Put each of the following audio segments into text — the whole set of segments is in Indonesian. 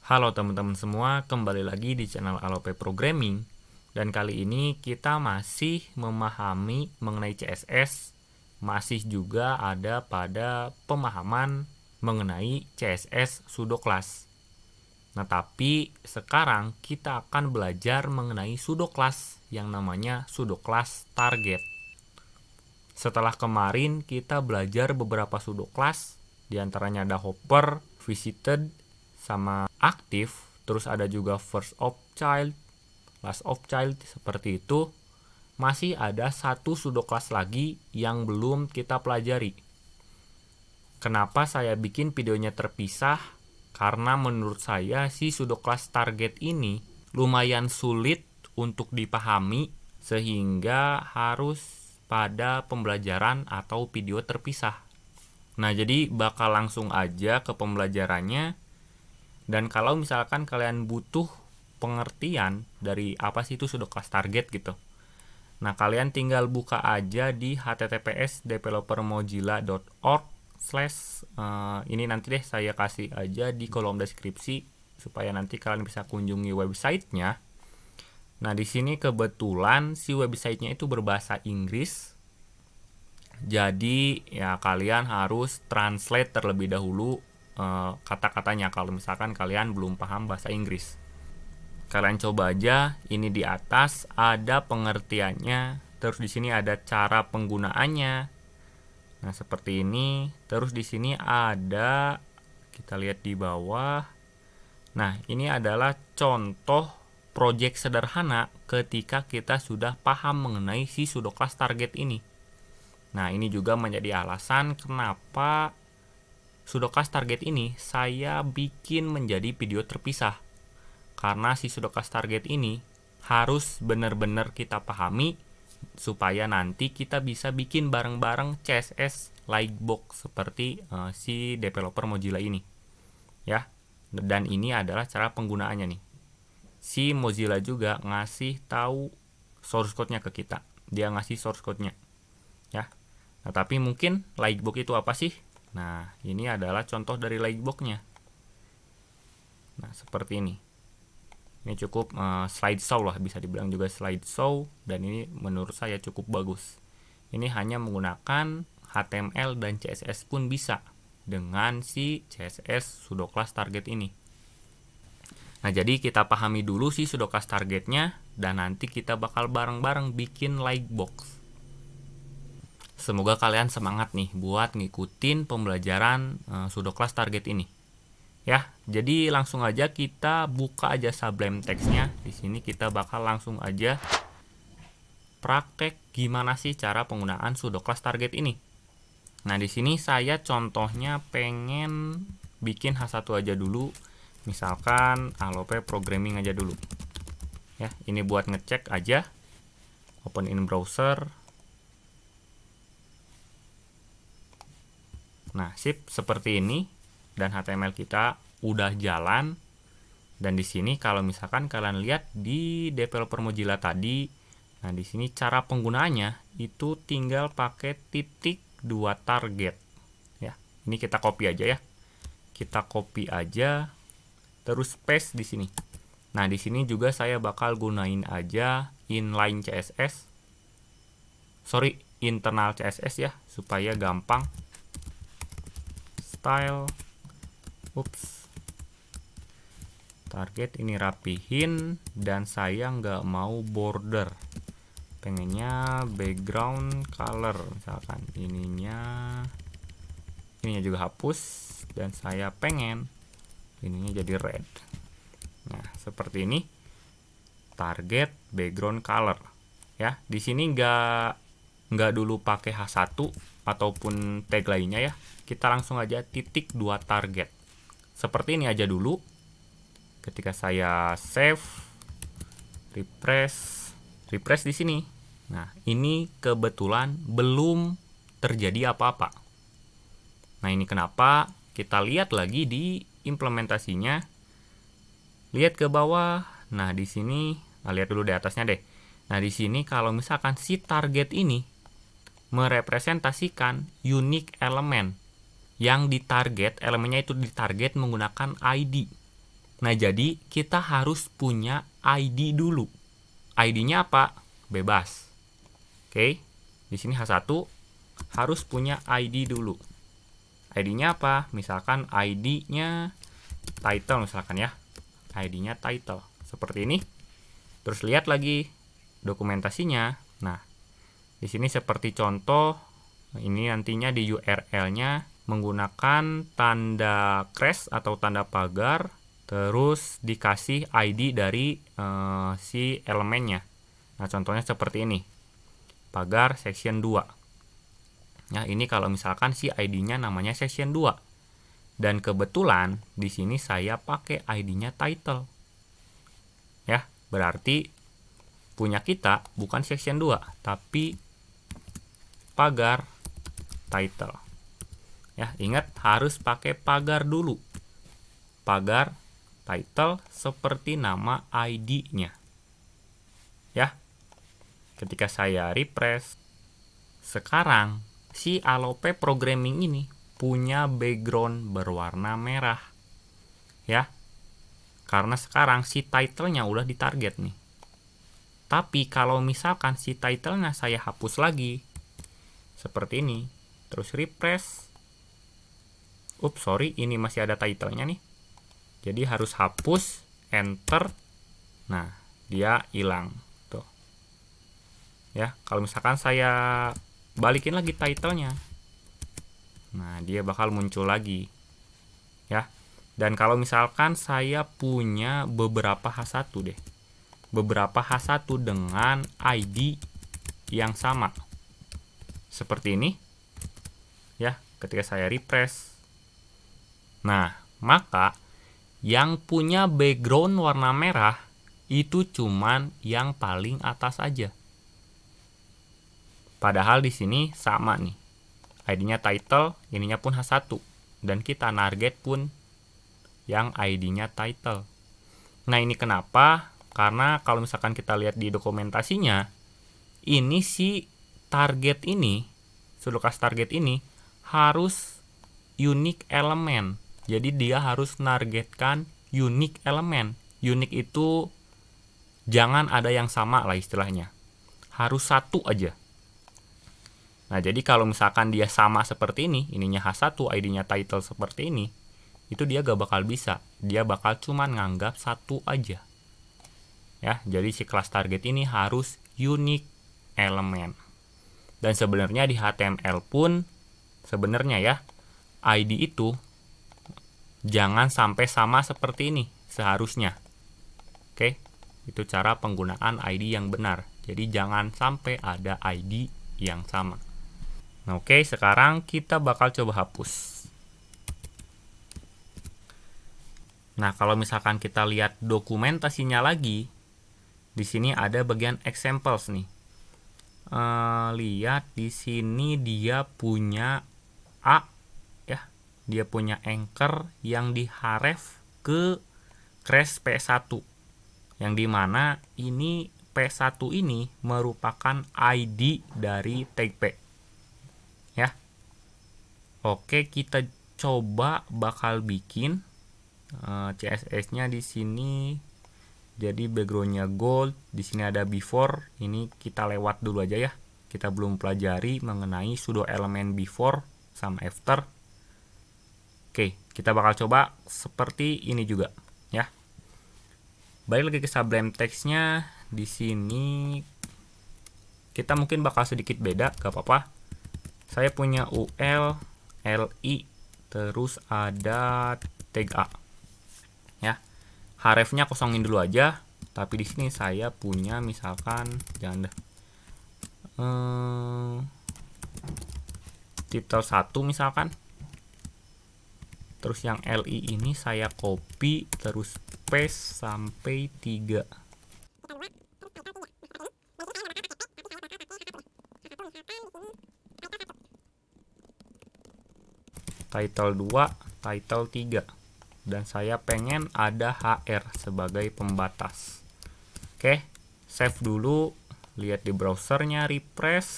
Halo teman-teman semua, kembali lagi di channel Alope Programming. Dan kali ini kita masih memahami mengenai CSS, masih juga ada pada pemahaman mengenai CSS pseudo class. Nah, tapi sekarang kita akan belajar mengenai pseudo class yang namanya pseudo class target. Setelah kemarin kita belajar beberapa pseudo class, diantaranya ada hopper, visited, sama aktif, terus ada juga first of child, last of child, seperti itu. Masih ada satu pseudo class lagi yang belum kita pelajari. Kenapa saya bikin videonya terpisah? Karena menurut saya si pseudo class target ini lumayan sulit untuk dipahami, sehingga harus pada pembelajaran atau video terpisah. Nah, jadi bakal langsung aja ke pembelajarannya. Dan kalau misalkan kalian butuh pengertian dari apa sih itu pseudo class target gitu, nah kalian tinggal buka aja di https://developermozilla.org/ ini nanti deh saya kasih aja di kolom deskripsi supaya nanti kalian bisa kunjungi websitenya. Nah, di sini kebetulan si websitenya itu berbahasa Inggris. Jadi ya kalian harus translate terlebih dahulu kata-katanya kalau misalkan kalian belum paham bahasa Inggris. Kalian coba aja, ini di atas ada pengertiannya, terus di sini ada cara penggunaannya. Nah, seperti ini. Terus di sini ada, kita lihat di bawah. Nah, ini adalah contoh project sederhana ketika kita sudah paham mengenai si pseudo class target ini. Nah, ini juga menjadi alasan kenapa pseudo class target ini saya bikin menjadi video terpisah. Karena si pseudo class target ini harus benar-benar kita pahami supaya nanti kita bisa bikin bareng-bareng CSS Lightbox seperti si developer Mozilla ini. Ya. Dan ini adalah cara penggunaannya nih. Si Mozilla juga ngasih tahu source code-nya ke kita. Dia ngasih source code-nya. Ya. Nah, tapi mungkin Lightbox itu apa sih? Nah, ini adalah contoh dari Lightbox-nya. Nah, seperti ini. Ini cukup slideshow lah, bisa dibilang juga slideshow. Dan ini menurut saya cukup bagus. Ini hanya menggunakan HTML dan CSS pun bisa dengan si CSS pseudo class target ini. Nah, jadi kita pahami dulu si pseudo class targetnya, dan nanti kita bakal bareng-bareng bikin Lightbox. Semoga kalian semangat nih buat ngikutin pembelajaran pseudo class target ini. Ya, jadi langsung aja kita buka aja Sublime Text-nya. Di sini kita bakal langsung aja praktek gimana sih cara penggunaan pseudo class target ini. Nah, di sini saya contohnya pengen bikin H1 aja dulu. Misalkan Alope Programming aja dulu. Ya, ini buat ngecek aja. Open in browser. Nah, sip, seperti ini. Dan HTML kita udah jalan. Dan di sini kalau misalkan kalian lihat di developer Mozilla tadi, nah di sini cara penggunaannya itu tinggal pakai titik 2 target. Ya, ini kita copy aja ya. Kita copy aja, terus paste di sini. Nah, di sini juga saya bakal gunain aja inline CSS. Sorry, internal CSS ya, supaya gampang. Style. Ups. Target ini rapihin, dan saya nggak mau border. Pengennya background color, misalkan ininya juga hapus, dan saya pengen ininya jadi red. Nah, seperti ini. Target background color. Ya, di sini nggak dulu pakai H1 ataupun tag lainnya ya. Kita langsung aja titik 2 target. Seperti ini aja dulu. Ketika saya save, refresh di sini. Nah, ini kebetulan belum terjadi apa-apa. Nah, ini kenapa? Kita lihat lagi di implementasinya. Lihat ke bawah. Nah, di sini, lihat dulu di atasnya deh. Nah, di sini kalau misalkan si target ini merepresentasikan unique element yang ditarget, elemennya itu ditarget menggunakan ID. Nah, jadi kita harus punya ID dulu. ID-nya apa? Bebas. Oke. Di sini H1 harus punya ID dulu. ID-nya apa? Misalkan ID-nya title misalkan ya. ID-nya title. Seperti ini. Terus lihat lagi dokumentasinya. Nah, di sini seperti contoh, ini nantinya di URL-nya menggunakan tanda crash atau tanda pagar, terus dikasih ID dari si elemennya. Nah, contohnya seperti ini. Pagar section 2. Nah, ini kalau misalkan si ID-nya namanya section 2. Dan kebetulan di sini saya pakai ID-nya title. Ya, berarti punya kita bukan section 2, tapi pagar title. Ya, ingat harus pakai pagar dulu. Pagar title seperti nama ID-nya. Ya. Ketika saya refresh, sekarang si Alope Programming ini punya background berwarna merah. Ya. Karena sekarang si title-nya udah ditarget nih. Tapi kalau misalkan si title-nya saya hapus lagi, seperti ini, terus refresh. Sorry, ini masih ada title-nya nih. Jadi harus hapus, enter. Nah, dia hilang. Tuh. Ya, kalau misalkan saya balikin lagi title-nya. Nah, dia bakal muncul lagi. Ya. Dan kalau misalkan saya punya beberapa H1 deh. Beberapa H1 dengan ID yang sama. Seperti ini. Ya, ketika saya refresh. Nah, maka yang punya background warna merah itu cuman yang paling atas aja. Padahal di sini sama nih. ID-nya title, ininya pun H1. Dan kita target pun yang ID-nya title. Nah, ini kenapa? Karena kalau misalkan kita lihat di dokumentasinya, ini si target ini, sulkas target ini harus unique element. Jadi dia harus nargetkan unique element. Unique itu jangan ada yang sama lah istilahnya. Harus satu aja. Nah, jadi kalau misalkan dia sama seperti ini, ininya H1, ID-nya title seperti ini, itu dia gak bakal bisa. Dia bakal cuman nganggap satu aja. Ya, jadi si kelas target ini harus unique element. Dan sebenarnya di HTML pun sebenarnya ya, ID itu jangan sampai sama seperti ini seharusnya. Oke, itu cara penggunaan ID yang benar. Jadi jangan sampai ada ID yang sama. Nah, oke, sekarang kita bakal coba hapus. Nah, kalau misalkan kita lihat dokumentasinya lagi, di sini ada bagian examples nih. Lihat di sini dia punya A, ya, dia punya anchor yang diharef ke crash P1, yang dimana ini P1 ini merupakan ID dari tag P. Ya, oke, kita coba bakal bikin CSS-nya di sini. Jadi backgroundnya gold, di sini ada before. Ini kita lewat dulu aja ya. Kita belum pelajari mengenai pseudo elemen before sama after. Oke, kita bakal coba seperti ini juga ya. Balik lagi ke Sublime Text-nya. Di sini kita mungkin bakal sedikit beda, gak apa-apa. Saya punya UL, LI, terus ada tag A. Ya. Href-nya kosongin dulu aja, tapi di sini saya punya misalkan jangan deh. Title 1 misalkan. Terus yang LI ini saya copy terus paste sampai 3. Title 2, title 3. Dan saya pengen ada HR sebagai pembatas. Oke, save dulu, lihat di browsernya, refresh.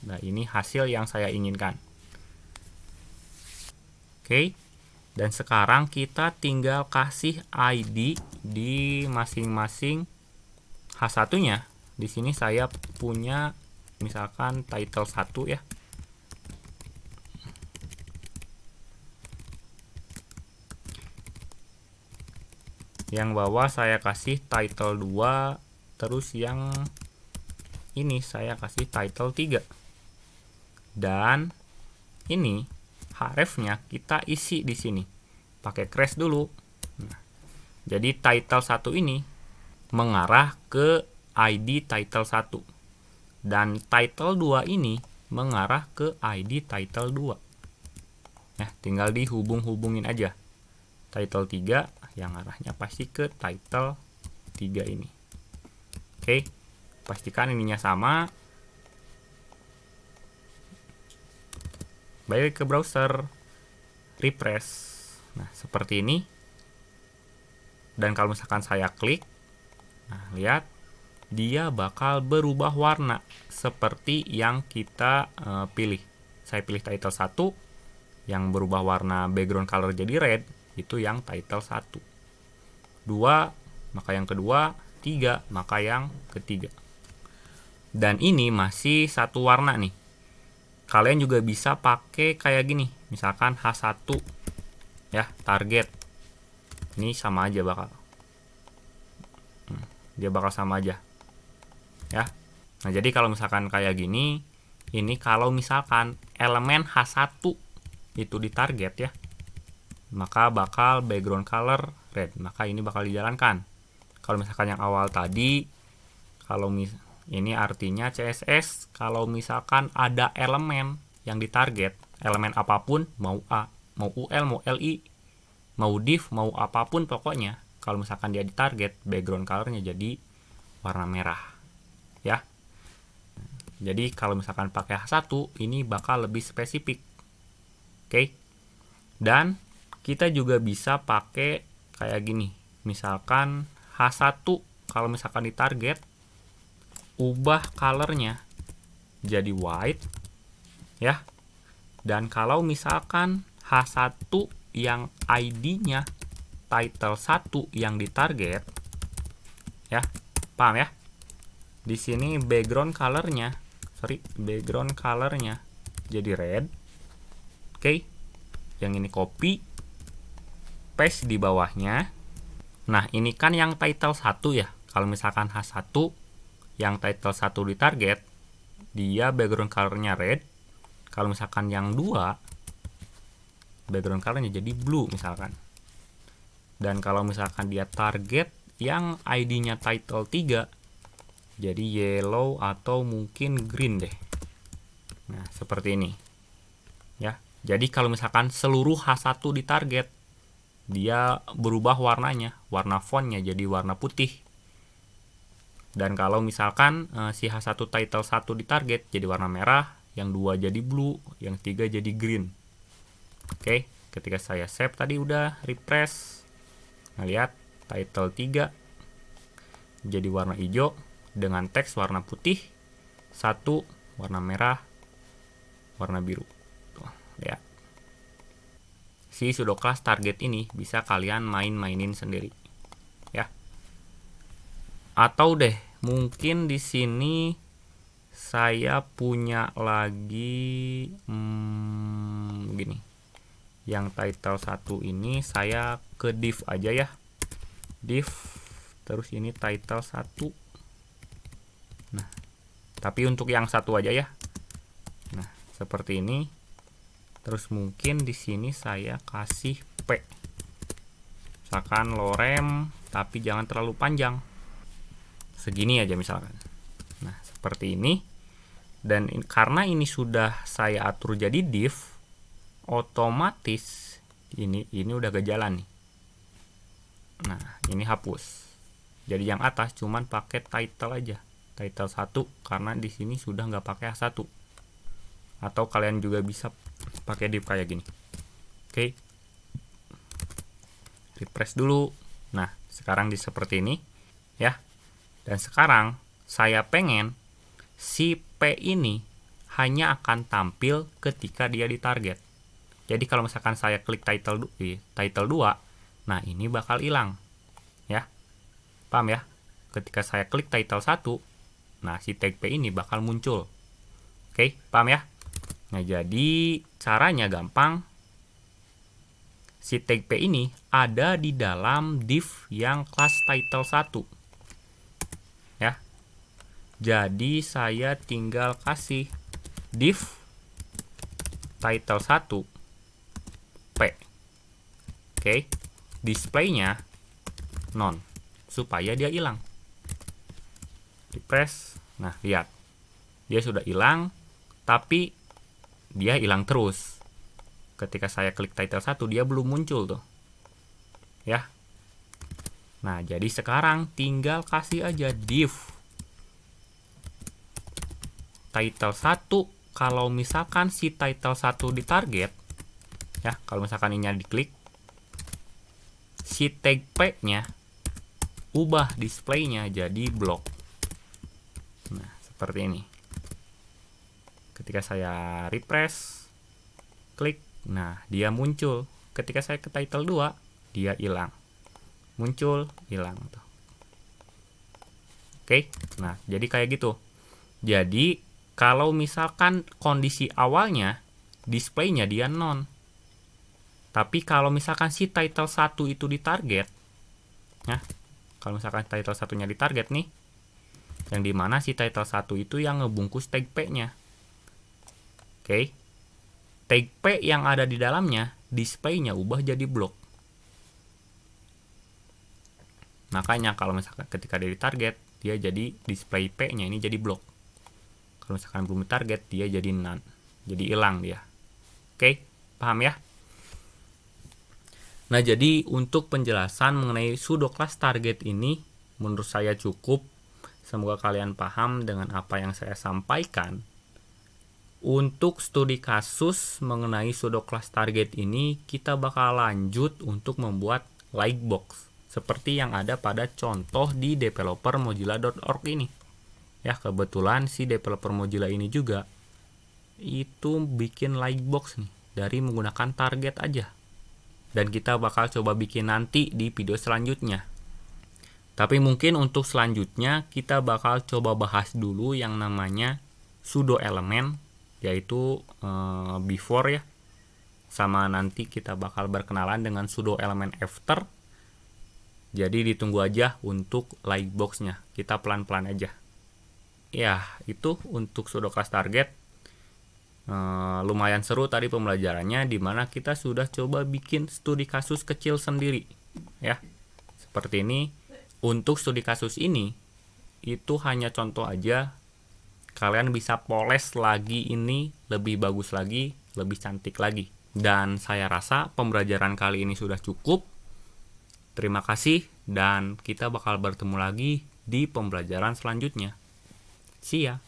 Nah, ini hasil yang saya inginkan. Oke, Dan sekarang kita tinggal kasih ID di masing-masing H1-nya. Di sini saya punya misalkan title 1 ya. Yang bawah saya kasih title 2, terus yang ini saya kasih title 3. Dan ini href-nya kita isi di sini. Pakai crash dulu. Nah, jadi title 1 ini mengarah ke ID title 1. Dan title 2 ini mengarah ke ID title 2. Ya, tinggal dihubung-hubungin aja. Title 3 yang arahnya pasti ke title 3 ini. Oke, pastikan ininya sama. Balik ke browser, refresh. Nah, seperti ini. Dan kalau misalkan saya klik, nah lihat, dia bakal berubah warna seperti yang kita pilih. Saya pilih title 1 yang berubah warna background color jadi red, itu yang title 1. 2, maka yang kedua. 3, maka yang ketiga. Dan ini masih satu warna nih. Kalian juga bisa pakai kayak gini. Misalkan H1 ya, target. Ini sama aja bakal. Dia bakal sama aja. Ya. Nah, jadi kalau misalkan kayak gini, ini kalau misalkan elemen H1 itu ditarget ya, maka bakal background color red, maka ini bakal dijalankan. Kalau misalkan yang awal tadi, kalau ini artinya CSS, kalau misalkan ada elemen yang ditarget, elemen apapun, mau A, mau UL, mau LI, mau div, mau apapun pokoknya, kalau misalkan dia ditarget, background colornya jadi warna merah. Ya. Jadi kalau misalkan pakai H1, ini bakal lebih spesifik. Oke. Dan kita juga bisa pakai kayak gini. Misalkan H1 kalau misalkan ditarget, ubah colornya jadi white ya. Dan kalau misalkan H1 yang ID-nya title 1 yang ditarget ya, paham ya? Di sini background colornya jadi red. Oke. Yang ini copy, paste di bawahnya. Nah, ini kan yang title 1 ya. Kalau misalkan H1 yang title 1 ditarget, dia background colornya red. Kalau misalkan yang 2, background colornya jadi blue misalkan. Dan kalau misalkan dia target yang ID-nya title 3, jadi yellow atau mungkin green deh. Nah, seperti ini. Ya. Jadi kalau misalkan seluruh H1 ditarget, dia berubah warnanya, warna fontnya jadi warna putih. Dan kalau misalkan si H1 title 1 ditarget jadi warna merah, yang 2 jadi blue, yang 3 jadi green. Oke, ketika saya save tadi udah refresh. Nah, lihat title 3 jadi warna hijau dengan teks warna putih, 1 warna merah, warna biru. Tuh, lihat. Si pseudoclass target ini bisa kalian mainin sendiri. Ya. Atau deh, mungkin di sini saya punya lagi gini. Yang title 1 ini saya ke div aja ya. Div, terus ini title 1. Nah, tapi untuk yang satu aja ya. Nah, seperti ini. Terus mungkin di sini saya kasih P. Misalkan lorem, tapi jangan terlalu panjang. Segini aja misalkan. Nah, seperti ini. Dan karena ini sudah saya atur jadi div, otomatis ini udah gak jalan nih. Nah, ini hapus. Jadi yang atas cuman pakai title aja. Title 1 karena di sini sudah nggak pakai H1. Atau kalian juga bisa pakai div kayak gini. Oke. Refresh dulu. Nah, sekarang di seperti ini ya. Dan sekarang saya pengen si P ini hanya akan tampil ketika dia ditarget. Jadi kalau misalkan saya klik title 2, nah ini bakal hilang. Ya. Paham ya? Ketika saya klik title 1, nah si tag P ini bakal muncul. Oke, paham ya? Nah, jadi caranya gampang. Si tag P ini ada di dalam div yang kelas title 1. Ya. Jadi saya tinggal kasih div title 1 P. Oke. Displaynya none supaya dia hilang. Refresh. Nah, lihat. Dia sudah hilang, tapi dia hilang terus. Ketika saya klik title 1, dia belum muncul tuh. Ya. Nah, jadi sekarang tinggal kasih aja div title 1. Kalau misalkan si title 1 ditarget, ya, kalau misalkan ini diklik, si tag P-nya ubah displaynya jadi block. Nah, seperti ini. Ketika saya refresh, klik, nah dia muncul. Ketika saya ke title 2, dia hilang. Muncul, hilang tuh. Oke, nah jadi kayak gitu. Jadi kalau misalkan kondisi awalnya displaynya dia none, tapi kalau misalkan si title 1 itu ditarget, ya, kalau misalkan title 1-nya ditarget nih, yang dimana si title 1 itu yang ngebungkus tag P-nya. Oke, tag P yang ada di dalamnya, displaynya ubah jadi block. Makanya kalau misalkan ketika dia ditarget, dia jadi display P-nya ini jadi block. Kalau misalkan belum target, dia jadi none. Jadi hilang dia. Oke, paham ya? Nah, jadi untuk penjelasan mengenai pseudo class target ini, menurut saya cukup. Semoga kalian paham dengan apa yang saya sampaikan. Untuk studi kasus mengenai pseudo class target ini, kita bakal lanjut untuk membuat lightbox. Seperti yang ada pada contoh di developer.mozilla.org ini. Ya, kebetulan si developer Mozilla ini juga itu bikin lightbox nih dari menggunakan target aja. Dan kita bakal coba bikin nanti di video selanjutnya. Tapi mungkin untuk selanjutnya kita bakal coba bahas dulu yang namanya pseudo element, yaitu before ya. Sama nanti kita bakal berkenalan dengan pseudo element after. Jadi ditunggu aja untuk lightboxnya. Kita pelan-pelan aja. Ya, itu untuk pseudo class target. Lumayan seru tadi pembelajarannya, dimana kita sudah coba bikin studi kasus kecil sendiri. Ya, seperti ini. Untuk studi kasus ini, itu hanya contoh aja. Kalian bisa poles lagi ini, lebih bagus lagi, lebih cantik lagi. Dan saya rasa pembelajaran kali ini sudah cukup. Terima kasih, dan kita bakal bertemu lagi di pembelajaran selanjutnya. See ya.